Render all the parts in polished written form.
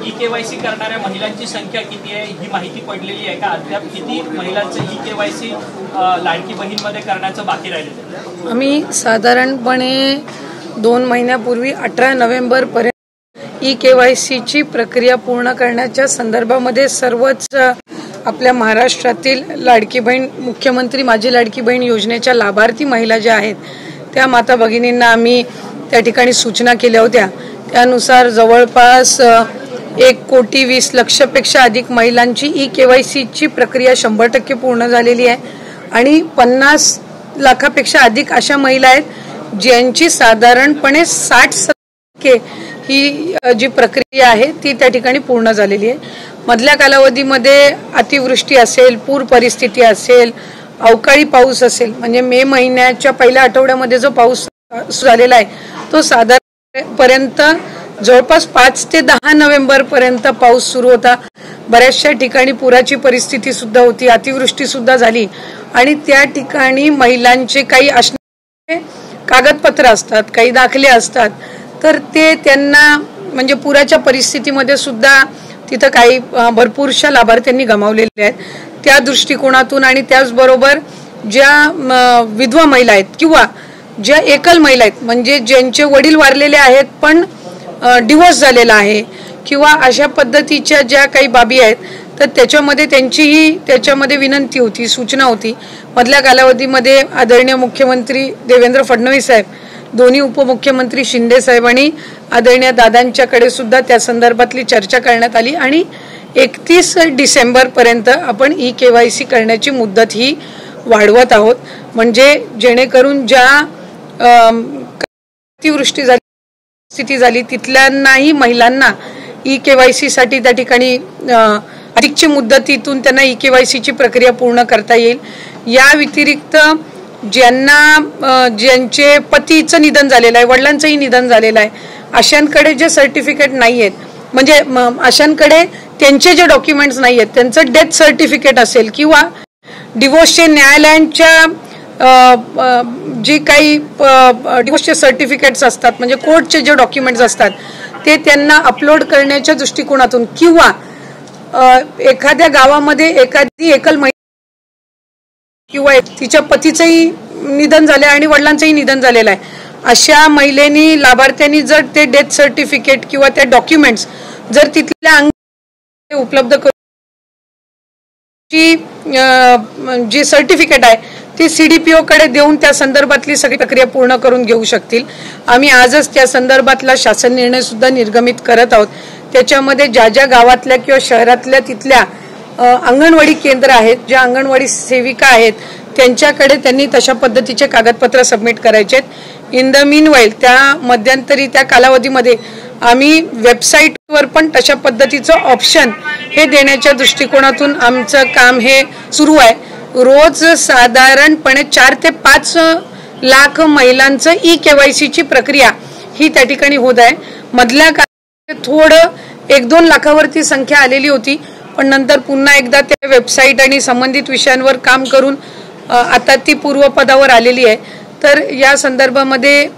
E-KYC करणाऱ्या महिलांची संख्या किती आहे ही माहिती पडलेली आहे का? अद्याप किती महिलांचं ई-केवायसी लाडकी बहीणमध्ये करण्याचं बाकी राहिलेलं आहे? आम्ही साधारणपणे 2 महिन्यापूर्वी 18 नोव्हेंबरपर्यंत ई-केवायसीची प्रक्रिया पूर्ण करण्याच्या संदर्भामध्ये सर्वच आपल्या महाराष्ट्रातील लाडकी बहीण मुख्यमंत्री माझी लाडकी बहीण योजनेच्या लाभार्थी महिला ज्या आहेत त्या माता भगिनींना आम्ही त्या ठिकाणी सूचना केल्या होत्या। त्यानुसार जवळपास 1,20,00,000पेक्षा अधिक महिलांची ई-केवायसीची प्रक्रिया 100% पूर्ण झालेली आहे आणि 50 लाखापेक्षा अधिक अशा महिला आहेत ज्यांची साधारणपणे 60% ही जी प्रक्रिया आहे ती त्या ठिकाणी पूर्ण झालेली आहे। मधल्या कालावधीमध्ये अतिवृष्टी असेल, पूर परिस्थिती असेल, अवकाळी पाऊस असेल, म्हणजे मे महिन्याच्या पहिल्या आठवड्यामध्ये जो पाऊस झालेला आहे तो साधारणपर्यंत जवळपास 5 ते 10 नोव्हेंबरपर्यंत पाऊस सुरू होता। बऱ्याचशा ठिकाणी पुराची परिस्थिती सुद्धा होती, अतिवृष्टी सुद्धा झाली आणि त्या ठिकाणी महिलांचे काही असणारे कागदपत्र असतात, काही दाखले असतात, तर ते त्यांना म्हणजे पुराच्या परिस्थितीमध्ये सुद्धा तिथं काही भरपूरशा लाभार्थ्यांनी गमावलेले आहेत। त्या दृष्टिकोनातून आणि त्याचबरोबर ज्या विधवा महिला आहेत किंवा ज्या एकल महिला आहेत म्हणजे ज्यांचे वडील वारलेले आहेत पण डिवोर्स झालेला आहे किंवा अशा पद्धतीच्या ज्या काही बाबी आहेत तर त्याच्यामध्ये त्यांचीही त्याच्यामध्ये विनंती होती, सूचना होती। मधल्या कालावधीमध्ये आदरणीय मुख्यमंत्री देवेंद्र फडणवीस साहेब, दोन्ही उपमुख्यमंत्री शिंदे साहेब आणि आदरणीय दादांच्याकडे सुद्धा त्या संदर्भातली चर्चा करण्यात आली आणि 31 डिसेंबरपर्यंत आपण ई-केवायसी करण्याची मुदत ही वाढवत आहोत, म्हणजे जेणेकरून ज्या अतिवृष्टी झाली स्थिती झाली तिथल्यांनाही महिलांना ई-केवायसी साठी त्या ठिकाणी अधिकची मुदतीतून त्यांना ई-केवायसीची प्रक्रिया पूर्ण करता येईल। या व्यतिरिक्त ज्यांचे पतीचं निधन झालेलं आहे, वडिलांचंही निधन झालेलं आहे, अशांकडे जे सर्टिफिकेट नाही आहेत म्हणजे अशांकडे त्यांचे जे डॉक्युमेंट्स नाही आहेत, त्यांचं डेथ सर्टिफिकेट असेल किंवा डिवोर्सचे न्यायालयांच्या जे काही डिवोर्सचे सर्टिफिकेट्स असतात म्हणजे कोर्टचे जे डॉक्युमेंट्स असतात ते त्यांना अपलोड करण्याच्या दृष्टिकोनातून किंवा एखाद्या गावामध्ये एखादी एकल महिला किंवा तिच्या पतीचंही निधन झालं आणि वडिलांचंही निधन झालेलं आहे, अशा महिलेनी लाभार्थ्यांनी जर ते डेथ सर्टिफिकेट किंवा त्या डॉक्युमेंट्स जर तिथल्या उपलब्ध करून जी सर्टिफिकेट आहे ती CDPO कडे देऊन त्या संदर्भातली सगळी प्रक्रिया पूर्ण करून घेऊ शकतील। आम्ही आजच त्या संदर्भातला शासन निर्णय सुद्धा निर्गमित करत आहोत। त्याच्यामध्ये ज्या ज्या गावातल्या किंवा शहरातल्या तिथल्या अंगणवाडी केंद्र आहेत, ज्या अंगणवाडी सेविका आहेत त्यांच्याकडे त्यांनी तशा पद्धतीचे कागदपत्र सबमिट करायचे आहेत। इन द मीनवाईल त्या मध्यंतरी त्या कालावधीमध्ये आम्ही वेबसाईटवर पण तशा पद्धतीचं ऑप्शन हे देण्याच्या दृष्टिकोनातून आमचं काम हे सुरू आहे। रोज साधारणपणे 4 ते 5 लाख महिलांचं ई-केवायसीची प्रक्रिया ही त्या ठिकाणी होत आहे। मधल्या काळात थोडं 1-2 लाखावरती संख्या आलेली होती, पण नंतर पुन्हा एकदा त्या वेबसाईट आणि संबंधित विषयांवर काम करून आता ती पूर्वपदावर आलेली आहे। तर या संदर्भामध्ये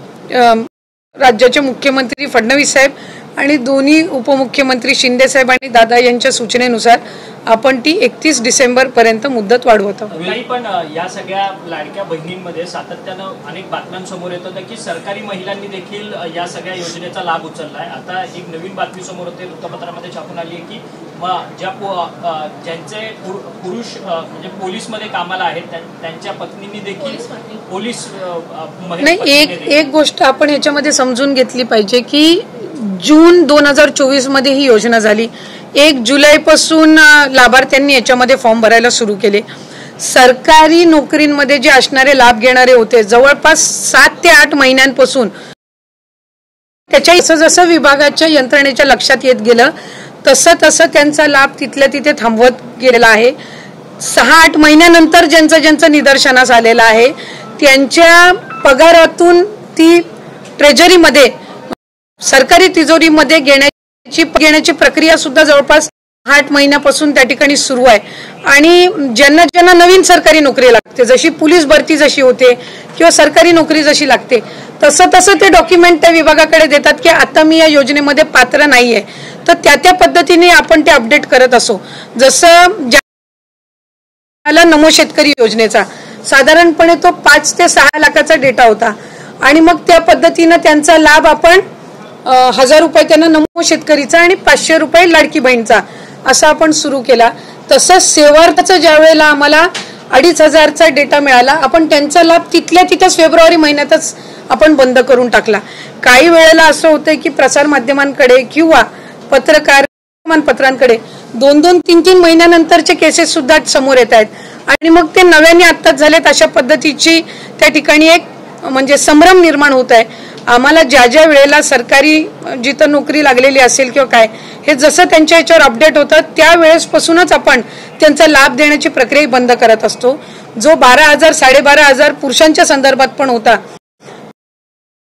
राज्याचे मुख्यमंत्री फडणवीस साहेब आणि दोन्ही उपमुख्यमंत्री शिंदे साहेब आणि दादा यांच्या सूचनेनुसार आपण ती 31 डिसेंबरपर्यंत मुदत वाढवत आहोत। नाही पण या सगळ्या लाडक्या बहिणींमध्ये सातत्यानं अनेक बातम्यांसमोर येत होत्या की सरकारी महिलांनी देखील या सगळ्या योजनेचा लाभ उचललाय। आता एक नवीन बातमी समोर होते, वृत्तपत्रामध्ये छापून आली आहे की ज्यांचे पुरुष म्हणजे पोलीसमध्ये कामाला आहेत त्यांच्या पत्नींनी देखील पोलीस नाही। एक गोष्ट आपण याच्यामध्ये समजून घेतली पाहिजे की जून 2024 मध्ये ही योजना झाली। 1 जुलैपासून लाभार्थ्यांनी याच्यामध्ये फॉर्म भरायला सुरू केले। सरकारी नोकरींमध्ये जे असणारे लाभ घेणारे होते जवळपास 7 ते 8 महिन्यांपासून त्याच्या जसं विभागाच्या यंत्रणेच्या लक्षात येत गेलं तसं त्यांचा लाभ तिथल्या तिथे थांबवत गेलेला आहे। 6-8 महिन्यानंतर ज्यांचं निदर्शनास आलेलं आहे त्यांच्या पगारातून ती ट्रेजरीमध्ये सरकारी तिजोरीमध्ये घेण्याची प्रक्रिया सुद्धा जवळपास 8 महिन्यापासून त्या ठिकाणी सुरू आहे। आणि ज्यांना नवीन सरकारी नोकरी लागते, जशी पोलीस भरती जशी होते किंवा सरकारी नोकरी जशी लागते तसं ते डॉक्युमेंट त्या विभागाकडे देतात की आता मी या योजनेमध्ये पात्र नाहीये, तर त्या पद्धतीने आपण ते अपडेट करत असो. जसं नमो शेतकरी योजनेचा साधारणपणे तो 5 ते 6 लाखाचा डेटा होता आणि मग त्या पद्धतीनं त्यांचा लाभ आपण 1000 रुपये त्यांना नमो शेतकरीचा आणि 500 रुपये लाडकी बहीणचा असा आपण सुरू केला. तसंच सेवार्थाचं ज्या वेळेला आम्हाला 2500चा डेटा मिळाला, आपण त्यांचा लाभ तिथल्या तिथंच फेब्रुवारी महिन्यातच आपण बंद करून टाकला. काही वेळेला असं होतंय की प्रसार माध्यमांकडे किंवा पत्रकार पत्रांकडे 2-2, 3-3 महिन्यानंतरचे केसेस सुद्धा समोर येत आहेत आणि मग ते नव्याने आत्ताच झालेत. अशा पद्धतीची त्या ठिकाणी एक म्हणजे संभ्रम निर्माण होत आहे. आम्हाला ज्या वेळेला सरकारी जिथं नोकरी लागलेली असेल किंवा काय, हे जसं त्यांच्या याच्यावर अपडेट होतं त्यावेळेसपासूनच आपण त्यांचा लाभ देण्याची प्रक्रिया बंद करत असतो. जो 12,000 12,500 पुरुषांच्या संदर्भात पण होता,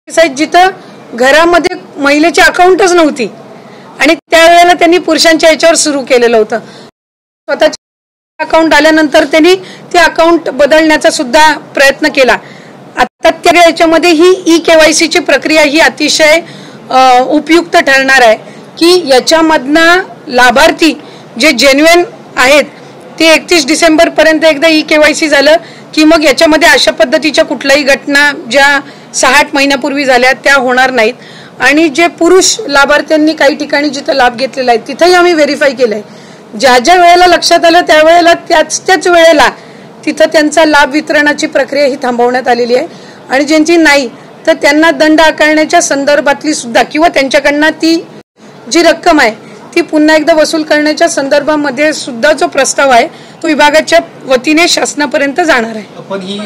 जिथं घरामध्ये महिलेची अकाउंटच नव्हती आणि त्यावेळेला त्यांनी पुरुषांच्या याच्यावर सुरू केलेलं होतं. स्वतःचे अकाउंट आल्यानंतर त्यांनी ते अकाउंट बदलण्याचा सुद्धा प्रयत्न केला. आता त्या याच्यामध्ये ही ई-KYC ची प्रक्रिया ही अतिशय उपयुक्त ठरणार आहे की याच्यामधनं लाभार्थी जे जेन्युइन आहेत ते 31 डिसेंबर पर्यंत एकदा ई-KYC झालं की मग याच्यामध्ये अशा पद्धतीच्या कुठल्याही घटना ज्या 6-8 महिन्यापूर्वी झाल्या त्या होणार नाहीत. आणि जे पुरुष लाभार्थ्यांनी काही ठिकाणी जिथं लाभ घेतलेला आहे तिथंही आम्ही व्हेरीफाय केलंय. ज्या वेळेला लक्षात आलं त्यावेळेला त्याच वेळेला तिथं त्यांचा लाभ वितरणाची प्रक्रिया ही थांबवण्यात आलेली आहे आणि ज्यांची नाही तर त्यांना दंड आकारण्याच्या संदर्भातली सुद्धा किंवा त्यांच्याकडनं ती जी रक्कम आहे ती पुन्हा एकदा वसूल करण्याच्या संदर्भामध्ये सुद्धा जो प्रस्ताव आहे तो विभागाच्या वतीने शासनापर्यंत जाणार आहे. पण ही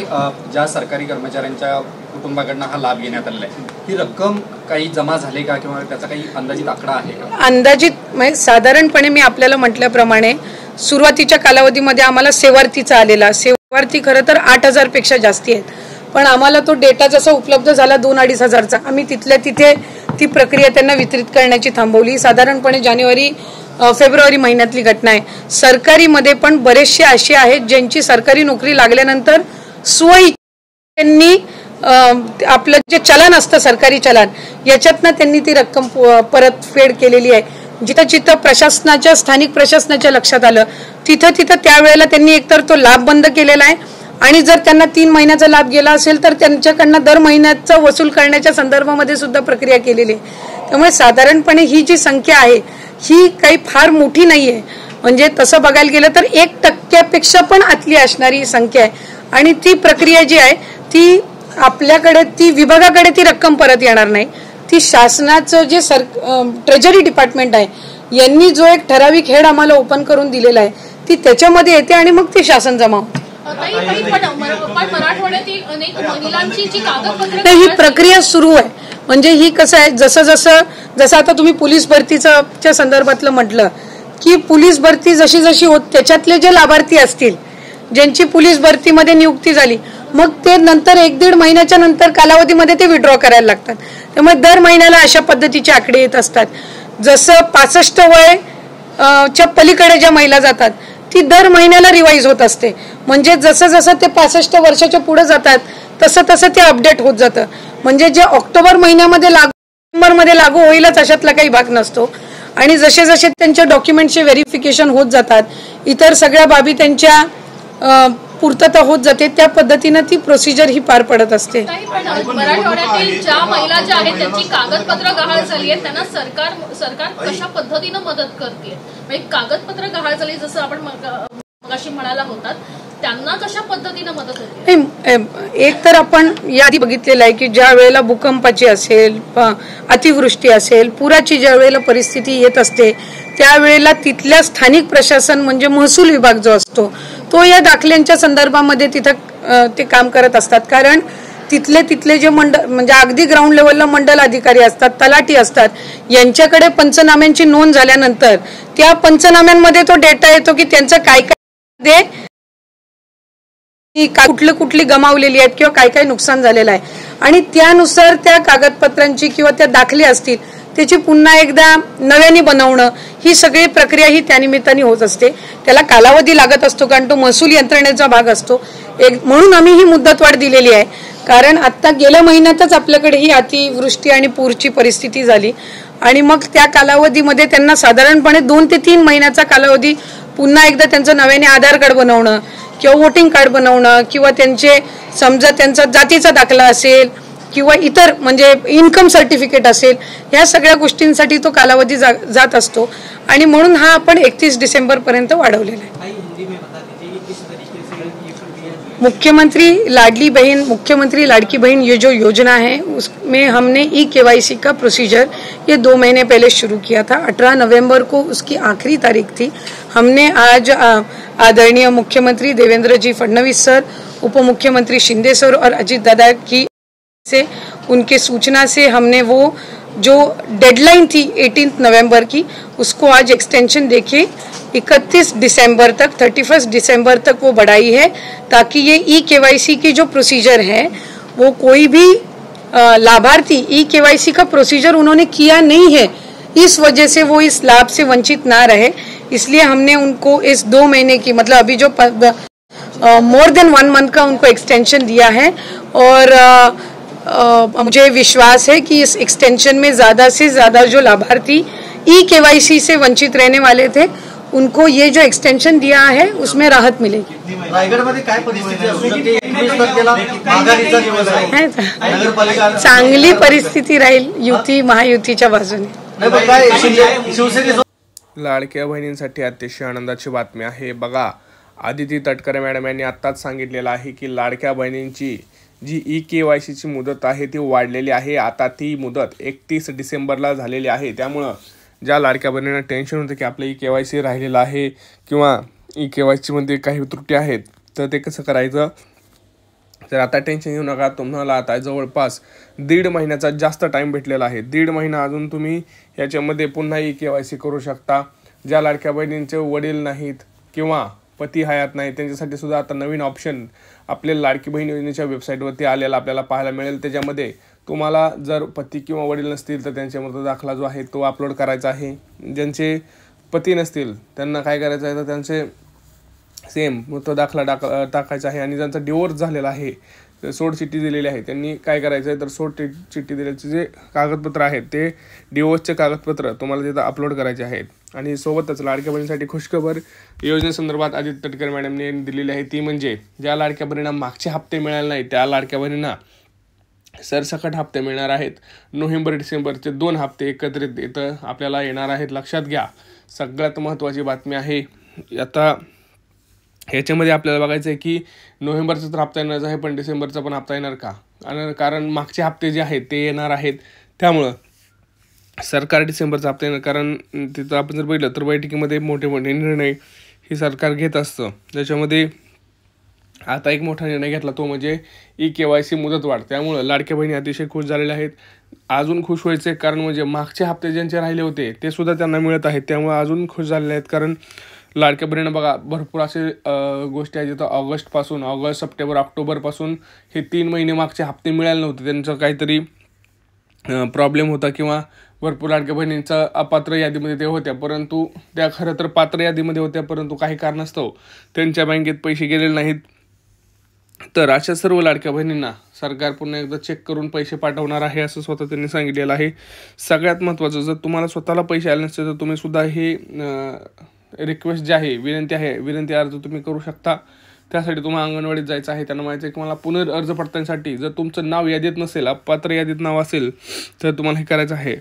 ज्या सरकारी कर्मचाऱ्यांच्या कुटुंबाकडनं हा लाभ घेण्यात आलेला आहे, ही रक्कम काही जमा झाली का किंवा त्याचा काही अंदाजित आकडा आहे का? अंदाजित म्हणजे साधारणपणे मी आपल्याला म्हटल्याप्रमाणे सुरुवातीच्या कालावधीमध्ये आम्हाला सेवार्थीचा आलेला, सेवार्थी खरं तर 8,000 पेक्षा जास्ती आहेत, पण आम्हाला तो डेटा जसा उपलब्ध झाला 2-2,500चा, आम्ही तिथल्या तिथे ती प्रक्रिया त्यांना वितरित करण्याची थांबवली. साधारणपणे जानेवारी-फेब्रुवारी महिन्यातली घटना आहे. सरकारीमध्ये पण बरेचसे असे आहेत ज्यांची सरकारी नोकरी लागल्यानंतर त्यांनी आपलं जे चलन असतं सरकारी चलन याच्यातनं त्यांनी ती रक्कम परतफेड केलेली आहे. जिथं जिथं प्रशासनाच्या स्थानिक प्रशासनाच्या लक्षात आलं तिथं त्यावेळेला त्यांनी एकतर तो लाभ बंद केलेला आहे आणि जर त्यांना 3 महिन्याचा लाभ गेला असेल तर त्यांच्याकडनं दर महिन्याचा वसूल करण्याच्या संदर्भामध्ये सुद्धा प्रक्रिया केलेली आहे. त्यामुळे साधारणपणे ही जी संख्या आहे ही काही फार मोठी नाही आहे. म्हणजे तसं बघायला गेलं तर 1% पण आतली असणारी संख्या आहे आणि ती प्रक्रिया जी आहे ती आपल्याकडे ती विभागाकडे ती रक्कम परत येणार नाही. ती शासनाचं जे ट्रेजरी डिपार्टमेंट आहे यांनी जो एक ठराविक हेड आम्हाला ओपन करून दिलेला आहे ती त्याच्यामध्ये येते आणि मग ती शासन जमा होते. ही प्रक्रिया सुरू आहे. म्हणजे ही कसं आहे, जसं आता तुम्ही पोलीस भरतीच्या संदर्भातलं म्हटलं की पोलीस भरती जशी होत त्याच्यातले जे लाभार्थी असतील ज्यांची पोलीस भरतीमध्ये नियुक्ती झाली मग ते नंतर 1-1.5 महिन्याच्या नंतर कालावधीमध्ये ते विड्रॉ करायला लागतात. त्यामुळे दर महिन्याला अशा पद्धतीचे आकडे येत असतात. जसं 65 वयच्या पलीकडे ज्या महिला जातात ती दर महिन्याला रिवाईज होत असते. म्हणजे जसं ते 65 वर्षाच्या पुढे जातात तसं ते अपडेट होत जातं. म्हणजे जे ऑक्टोबर महिन्यामध्ये लागू होईलच अशातला काही भाग नसतो आणि जसे त्यांच्या डॉक्युमेंटचे व्हेरिफिकेशन होत जातात, इतर सगळ्या बाबी त्यांच्या पूर्तता होत जाते, त्या पद्धतीने ती प्रोसिजर ही पार पडत असते. मराठवाड्यातील ज्या महिला ज्या आहेत त्यांची कागदपत्र गहाळ झाली आहेत त्यांना सरकार कशा पद्धतीनं मदत करते? म्हणजे कागदपत्र गहाळ झाली जसं आपण मगाशी म्हणाला होतात त्यांना कशा पद्धतीनं मदत होते? एक तर आपण यादी बघितलेलं आहे की ज्या वेळेला भूकंपाची असेल, अतिवृष्टी असेल, पुराची ज्या वेळेला परिस्थिती येत असते त्यावेळेला तिथल्या स्थानिक प्रशासन म्हणजे महसूल विभाग जो असतो तो या दाखल्यांच्या संदर्भामध्ये तिथं ते काम करत असतात. कारण तिथले जे मंडळ म्हणजे अगदी ग्राउंड लेवलला मंडल अधिकारी असतात, तलाठी असतात, यांच्याकडे पंचनाम्यांची नोंद झाल्यानंतर त्या पंचनाम्यांमध्ये तो डेटा येतो की त्यांचं काय कुठली गमावलेली आहेत किंवा काय नुकसान झालेलं आहे आणि त्यानुसार त्या कागदपत्रांची किंवा त्या दाखले असतील त्याची पुन्हा एकदा नव्याने बनवणं ही सगळी प्रक्रिया ही त्यानिमित्ताने होत असते. त्याला कालावधी लागत असतो कारण तो महसूल यंत्रणेचा भाग असतो. म्हणून आम्ही ही मुदतवाढ दिलेली आहे कारण आता गेल्या महिन्यातच आपल्याकडे ही अतिवृष्टी आणि पूरची परिस्थिती झाली आणि मग त्या कालावधीमध्ये त्यांना साधारणपणे 2 ते 3 महिन्याचा कालावधी पुन्हा एकदा त्यांचं नव्याने आधार कार्ड बनवणं किंवा वोटिंग कार्ड बनवणं किंवा त्यांचे समजा त्यांचा जातीचा दाखला असेल किंवा इतर म्हणजे इन्कम सर्टिफिकेट असेल, ह्या सगळ्या गोष्टींसाठी तो कालावधी जात असतो आणि म्हणून हा आपण 31 डिसेंबरपर्यंत वाढवलेला आहे. मुख्यमंत्री लाडकी बहन ये जो योजना है उसमें हमने KYC का प्रोसीजर ये 2 महीने पहले शुरू किया था. 18 नवंबर को उसकी आखिरी तारीख थी. हमने आज आदरणीय मुख्यमंत्री देवेंद्र जी फडणवीस सर, उप मुख्यमंत्री शिंदे सर और अजित दादा की से उनके सूचना से हमने वो जो डेडलाइन थी 18 नवंबर की उसको आज एक्सटेंशन देके 31 दिसंबर तक 31 दिसंबर तक वो बढ़ाई है, ताकि ये KYC की जो प्रोसीजर है वो कोई भी लाभार्थी KYC का प्रोसीजर उन्होंने किया नहीं है, इस वजह से वो इस लाभ से वंचित ना रहे. इसलिए हमने उनको इस 2 महीने की मतलब अभी जो मोर देन 1 मंथ का उनको एक्सटेंशन दिया है और मुझे विश्वास है कि इस एक्सटेंशन में ज़्यादा से ज़्यादा जो लाभार्थी KYC से वंचित रहने वाले थे उनको ये जो एक्सटेंशन दिया है उसमें राहत मिलेगी. रायगडमध्ये काय परिस्थिती असू शकते? 21 तारखेला माघारीचा दिवस आहे. नगरपालिका चांगली परिस्थिती राहील युती महायुतीच्या बाजूने. लाडक्या बहिणींसाठी अतिशय आनंदाची बातमी आहे. बघा, आदिती तटकरे मॅडम यांनी आत्ताच सांगितलेलं आहे की लाडक्या बहिणींची जी KYCची मुदत आहे ती वाढलेली आहे. आता ती मुदत 31 डिसेंबरला झालेली आहे. त्यामुळं ज्या लाडक्या बहिणींना टेन्शन होतं की आपलं KYC राहिलेलं आहे किंवा KYCमध्ये काही त्रुटी आहेत तर ते कसं करायचं, तर आता टेन्शन घेऊ नका. तुम्हाला आता जवळपास 1.5 महिन्याचा जास्त टाईम भेटलेला आहे. 1.5 महिना अजून तुम्ही याच्यामध्ये पुन्हा KYC करू शकता. ज्या लाडक्या बहिणींचे वडील नाहीत किंवा पती हयात नाही त्यांच्यासाठी सुद्धा आता नवीन ऑप्शन आपल्या लाडकी बहीण योजनेच्या वेबसाईटवरती आलेला आपल्याला पाहायला मिळेल. त्याच्यामध्ये तुम्हाला जर पती किंवा वडील नसतील तर त्यांच्या मृत्यू दाखला जो आहे तो अपलोड करायचा आहे. ज्यांचे पती नसतील त्यांना काय करायचं आहे तर त्यांचे सेम मृत्यू दाखला टाकायचा आहे. आणि ज्यांचा डिवोर्स झालेला आहे, सोड चिठ्ठी दिलेली आहे, त्यांनी काय करायचं आहे तर सोड चिठ्ठी दिलेले जे कागदपत्र आहेत ते डिवोर्सचे कागदपत्र तुम्हाला तिथं अपलोड करायचे आहेत. आणि सोबतच लाडक्या बहिणींसाठी खुशखबर योजनेसंदर्भात आदित्य तटकरे मॅडमने दिलेली आहे, ती म्हणजे ज्या लाडक्या बहिणींना मागचे हप्ते मिळाले नाही त्या लाडक्या बहिणींना सरसकट हप्ते मिळणार आहेत. नोव्हेंबर डिसेंबरचे 2 हप्ते एकत्रित इथं आपल्याला येणार आहेत. लक्षात घ्या, सगळ्यात महत्त्वाची बातमी आहे. आता ह्याच्यामध्ये आपल्याला बघायचं आहे की नोव्हेंबरचा तर हप्ता येणार आहे पण डिसेंबरचा पण हप्ता येणार का, कारण मागचे हप्ते जे आहेत ते येणार आहेत. त्यामुळं सरकार डिसेंबरचा हप्ता येणार, कारण तिथं आपण जर बघितलं तर बैठकीमध्ये मोठे मोठे निर्णय हे सरकार घेत असतं. त्याच्यामध्ये आता एक मोठा निर्णय घेतला तो म्हणजे KYC मुदतवाढ. त्यामुळं लाडक्या बहिणी अतिशय खुश झालेल्या आहेत. अजून खुश व्हायचे कारण म्हणजे मागचे हप्ते ज्यांचे राहिले होते ते सुद्धा त्यांना मिळत आहेत. त्यामुळे अजून खुश झालेले आहेत, कारण लाडक्या बहिणींना बघा भरपूर असे गोष्टी आहेत जिथं ऑगस्ट, सप्टेंबर, ऑक्टोबरपासून हे 3 महिने मागचे हप्ते मिळाले नव्हते. त्यांचं काहीतरी प्रॉब्लेम होता किंवा भरपूर लाडक्या बहिणींचा अपात्र यादीमध्ये ते होत्या, परंतु त्या खरं तर पात्र यादीमध्ये होत्या, परंतु काही कारणास्तव त्यांच्या बँकेत पैसे गेलेले नाहीत. तर अशा सर्व लाडक्या बहिणींना सरकार पुन्हा एकदा चेक करून पैसे पाठवणार आहे असं स्वतः त्यांनी सांगितलेलं आहे. सगळ्यात महत्त्वाचं, जर तुम्हाला स्वतःला पैसे आले नसते तर तुम्ही सुद्धा हे रिक्वेस्ट जी आहे, विनंती अर्ज तुम्ही करू शकता. त्यासाठी तुम्हाला अंगणवाडीत जायचं आहे. त्यांना माहिती आहे की मला पुनर्अर्ज पडताळणीसाठी जर तुमचं नाव यादीत नसेल, अपात्र यादीत नाव असेल तर तुम्हाला हे करायचं आहे.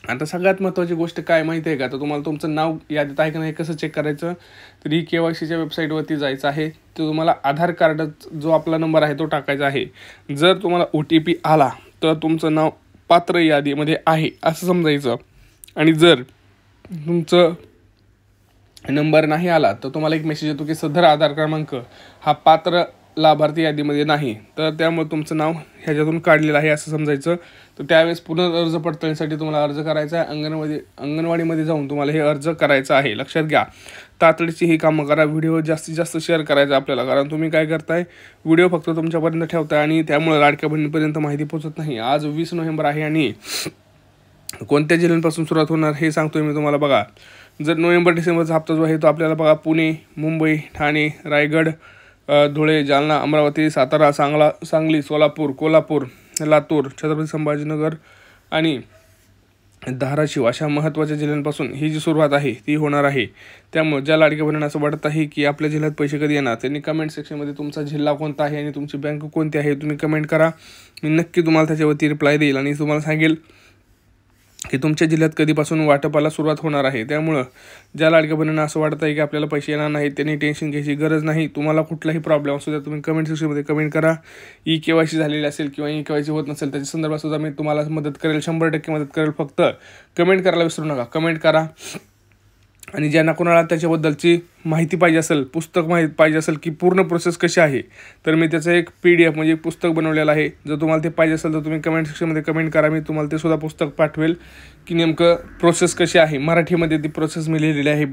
आता सगळ्यात महत्त्वाची गोष्ट काय माहिती आहे का, तर तुम्हाला तुमचं नाव यादीत आहे की नाही कसं चेक करायचं, तर KYCच्या वेबसाईटवरती जायचं आहे. तर तुम्हाला आधार कार्ड जो आपला नंबर आहे तो टाकायचा आहे. जर तुम्हाला OTP आला तर तुमचं नाव पात्र यादीमध्ये आहे असं समजायचं. आणि जर तुमचं नंबर नाही आला तर तुम्हाला एक मेसेज येतो की सदर आधार क्रमांक हा पात्र लाभार्थी यादीमध्ये नाही, तर त्यामुळे तुमचं नाव ह्याच्यातून काढलेलं आहे असं समजायचं. तर त्यावेळेस पुनर्अर्ज पडताळणीसाठी तुम्हाला अर्ज करायचा आहे. अंगणवाडीमध्ये जाऊन तुम्हाला हे अर्ज करायचं आहे. लक्षात घ्या, तातडीची ही कामं करा. व्हिडिओ जास्तीत जास्त शेअर करायचा आपल्याला, कारण तुम्ही काय करताय, व्हिडिओ फक्त तुमच्यापर्यंत ठेवताय आणि त्यामुळे लाडक्या बहिणीपर्यंत माहिती पोहोचत नाही. आज 20 नोव्हेंबर आहे आणि कोणत्या जिल्ह्यांपासून सुरुवात होणार हे सांगतोय मी तुम्हाला. बघा, जर नोव्हेंबर डिसेंबरचा हप्ता जो आहे तो आपल्याला बघा पुणे, मुंबई, ठाणे, रायगड, धुळे, जालना, अमरावती, सातारा, सांगली, सोलापूर, कोल्हापूर, लातूर, छत्रपती संभाजीनगर आणि धाराशिव अशा महत्त्वाच्या जिल्ह्यांपासून ही जी सुरुवात आहे ती होणार आहे. त्यामुळे ज्या लाडक्या बहिणींना असं वाटत आहे की आपल्या जिल्ह्यात पैसे कधी येणार, त्यांनी कमेंट सेक्शनमध्ये तुमचा जिल्हा कोणता आहे आणि तुमची बँक कोणती आहे तुम्ही कमेंट करा. मी नक्की तुम्हाला त्याच्यावरती रिप्लाय देईल आणि तुम्हाला सांगेल की तुमच्या जिल्ह्यात कधीपासून वाटपाला सुरुवात होणार आहे. त्यामुळं ज्या लाडक्या बहिणींना असं वाटत आहे की आपल्याला पैसे येणार नाहीत त्यांनी टेन्शन घ्यायची गरज नाही. तुम्हाला कुठलाही प्रॉब्लेम असू द्या तुम्ही कमेंट सेक्शनमध्ये कमेंट करा. KYC झालेली असेल किंवा KYC होत नसेल त्याच्या संदर्भात सुद्धा मी तुम्हाला मदत करेल, 100% मदत करेल. फक्त कमेंट करायला विसरू नका, कमेंट करा. आणि ज्यांना कोणाला त्याच्याबद्दलची माहिती पाहिजे असेल, पुस्तक पाहिजे असेल की पूर्ण प्रोसेस कशी आहे, तर मी त्याचं एक PDF म्हणजे पुस्तक बनवलेलं आहे. जर तुम्हाला ते पाहिजे असेल तर तुम्ही कमेंट सेक्शनमध्ये कमेंट करा, मी तुम्हाला ते सुद्धा पुस्तक पाठवेल की नेमकं प्रोसेस कशी आहे. मराठीमध्ये ती प्रोसेस मी लिहिलेली आहे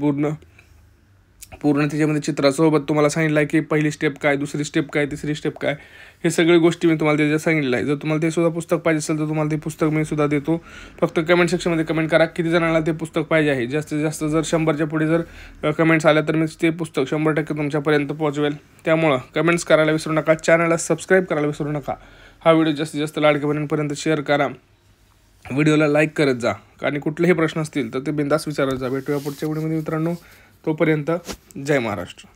पूर्ण त्याच्यामध्ये चित्रासोबत तुम्हाला सांगितलं आहे की पहिली स्टेप काय, दुसरी स्टेप काय, तिसरी स्टेप काय, हे सगळी गोष्टी मी तुम्हाला त्याच्यात सांगितलेलं आहे. जर तुम्हाला ते सुद्धा पुस्तक पाहिजे असेल तर तुम्हाला ते पुस्तक मी सुद्धा देतो. फक्त कमेंट सेक्शनमध्ये कमेंट करा किती जणांना ते पुस्तक पाहिजे आहे. जास्तीत जास्त जर 100च्या पुढे जर कमेंट्स आल्या तर मी ते पुस्तक 100% तुमच्यापर्यंत पोहोचवेल. त्यामुळं कमेंट्स करायला विसरू नका, चॅनलला सबस्क्राईब करायला विसरू नका. हा व्हिडिओ जास्तीत जास्त लाडक्या बहिणींपर्यंत शेअर करा, व्हिडिओला लाईक करत जा. आणि कुठलेही प्रश्न असतील तर ते बिंदास विचारत जा. भेटूया पुढच्या व्हिडिओमध्ये मित्रांनो. तोपर्यंत जय महाराष्ट्र.